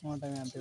मोटा में आते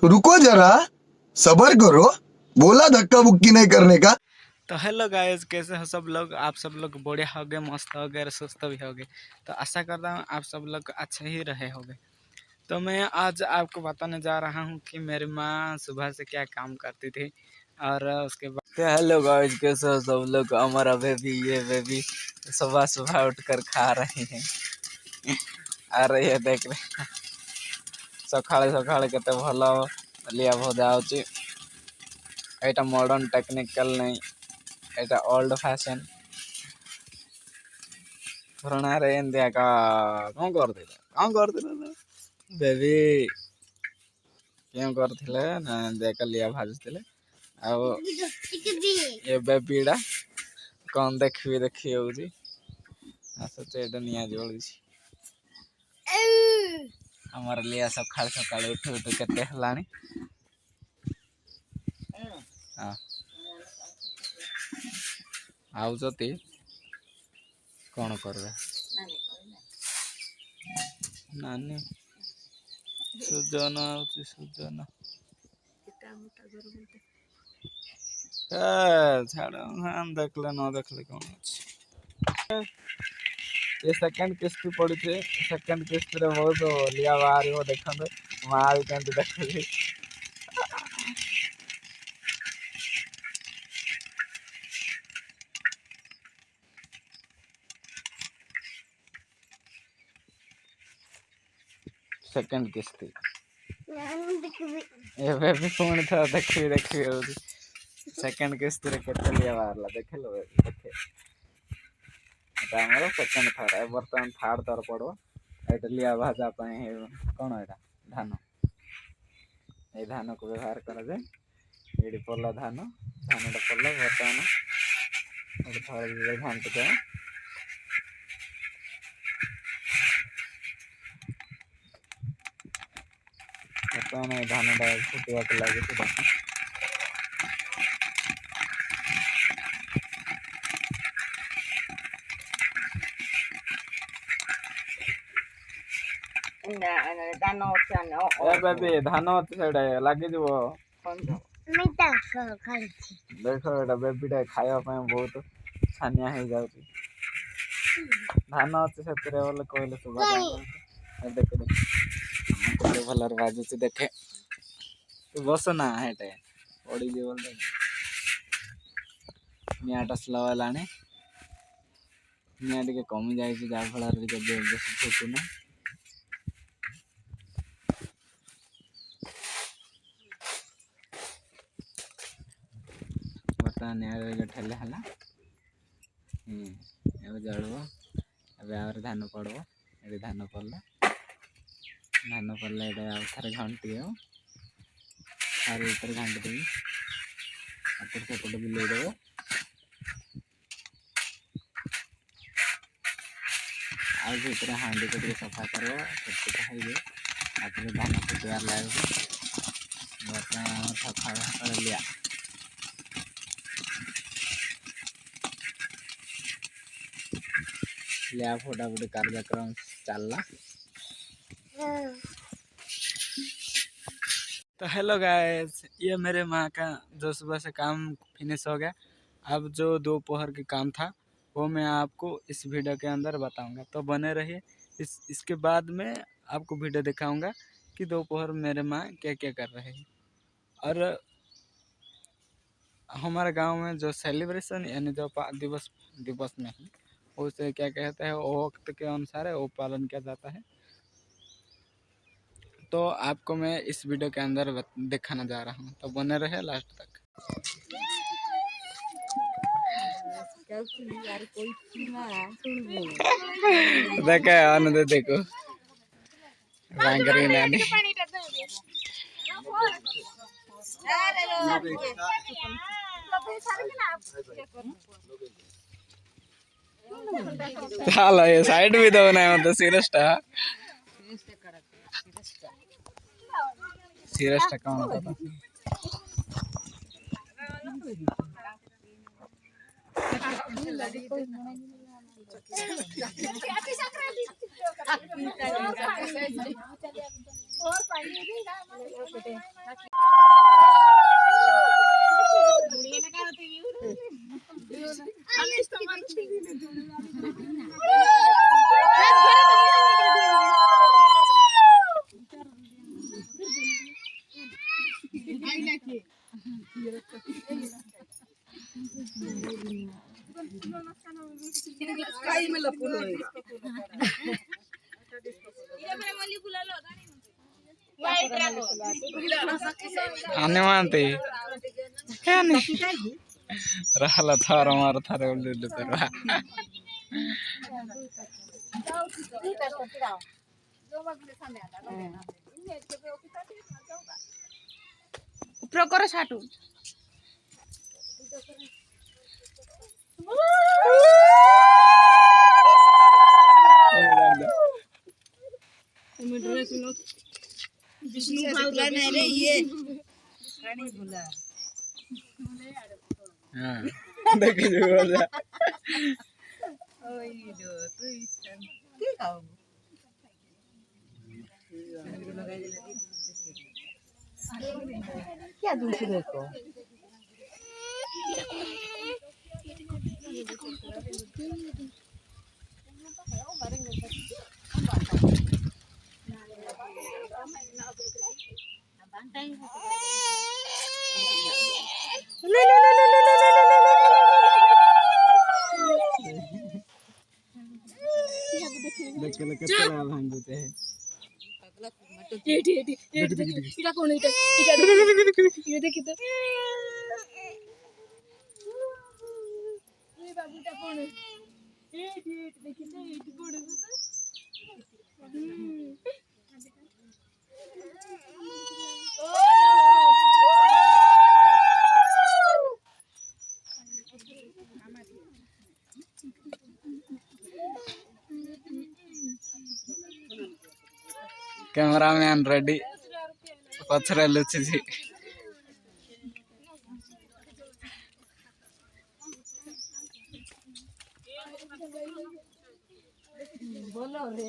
रुको जरा, सबर करो, बोला धक्का बुक्की नहीं करने का। तो हेलो गाइस, कैसे हो सब लोग। आप सब लोग बढ़िया हो गए, मस्त हो गए, सुस्त भी हो गए। तो आशा करता हूँ आप सब लोग अच्छे ही रहे होंगे। तो मैं आज आपको बताने जा रहा हूँ कि मेरी माँ सुबह से क्या काम करती थी और उसके बाद। तो हेलो गाइस, कैसे हो सब लोग। हमारा बेबी, ये बेबी सुबह सुबह उठकर खा रही है। और ये देख रहे सकाଳେ सकाଳେ केते भल लिया भजा होची। एटा मॉडर्न टेक्निकल नहीं, एटा ओल्ड फैशन। पुराना रे इंडिया का कौन करथिले बेबी क्यों करथिले ना देख लिया भाजथिले। आ ये बेबीडा कौन देखी होची। आसते एटा निया जोळीची। हमार लिया सकाळ सकाळ उठ उठ केते हलाणी। हां आउजती कौन करबे नानी सुजन आउची सुजन छाड़ो हाँ देखले न देखले कौन अच्छी। ये सेकंड किस्त पड़ी थी। सेकंड किस्त रे बहुत लिया बाहर हो देखते माँ भी कहते देखली। सेकंड किस्त ये भी फोन था देखी होगी। सेकंड किस्त रे केते लिया बाहर ला देखे लो देखे। हमारा सेकंड थर है, बर्तमान थर्ड थर पड़ो। एटा लिया भाजा पाए कौन एटा धान। ये धान को व्यवहार करा जाए। ये पल्ला धान धानटा पल्ला बर्तमान थर घांट जाए। बर्तमान धानटा फुटवा लगे। धान अच्छे से लगे देख एटा बेबीटा खाया बहुत छानिया हो जाऊँगी। धान अच्छे से कहले सुबह देख भल बाजुची देखे। तू बस ना हेटे पड़ी बोल निआटा स्लो है निआ टे कमी जाए जहाँफल बेसी फुटुना। बर्तमान निआ ठेले है जड़ब। एवं धान पड़ब। ये धान पड़ला ये थे घंटी थार ऊपर घाटी देवी हाथ सेपटे बुलेदेव। आर हाँडी को सफा कर धान फुटवार लगे। बर्तमान सका लिया लिया फुटाफुटी कार्यक्रम चलला। तो हेलो गाइस, ये मेरे माँ का जो सुबह से काम फिनिश हो गया। अब जो दोपहर के काम था वो मैं आपको इस वीडियो के अंदर बताऊंगा, तो बने रहिए। इसके बाद में आपको वीडियो दिखाऊंगा कि दोपहर मेरे माँ क्या क्या कर रहे हैं। और हमारे गांव में जो सेलिब्रेशन यानी जो दिवस में है उसे क्या कहते हैं, वो वक्त के अनुसार है वो पालन किया जाता है। तो आपको मैं इस वीडियो के अंदर दिखाना जा रहा हूँ, तो बने रहे लास्ट तक। देखे आनंद देखो रंगरी नानी చాలా సైడ్ మీద ఉన్నాయి సీరియస్ కౌన్ आने मानते रहला थारा मार थारे उल्लू तरवा ऊपर करो छाटू विष्णु भगला नहीं रे ये रानी भूला हां देख जो बोला ओए दो तू इसन की खाओ क्या दूसरे को देख के कितना भांगते हैं इटा कौन इटा ये देखी तो ये बाबूटा कौन है ये देखी तो ये कौन है कैमरामैन रेडी पछरे लुची बोलो रे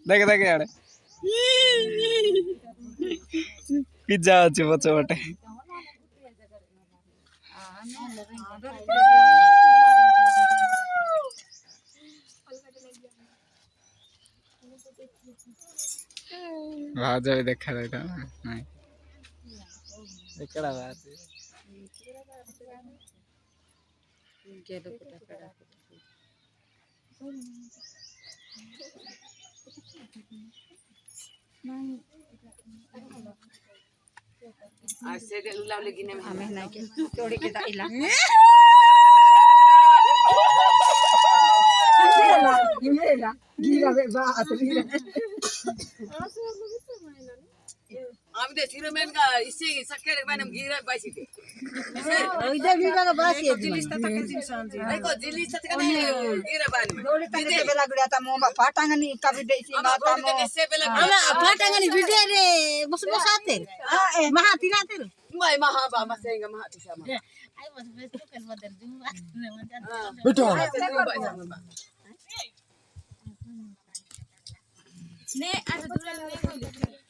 देख देख यार पिज्जा अच्छे बच्चे बटे भाजा भी देखा था नहीं देखड़ा बात ऐसे दे लुला लेकिन हमें नहीं के तोड़ी के दाइला गिरा बे बात गिरा आम्ही ते सिरमेन का इससे सक्कर मैंने गिरा बाइसी थे इधर भी का बात है जिलिस तक नहीं को जिलिस तक का नहीं गिरा बानी थोड़ी तक से बेला गुड़िया ता मो फाटांग नहीं कभी देसी माता मो से बेला अला फाटांग नहीं वीडियो रे बस बस आते महा तिला तेर मैं महा बाबा सेंगा महा तिसा महा आई बस फेसबुक कर बदल दूं बेटा ने आज दूर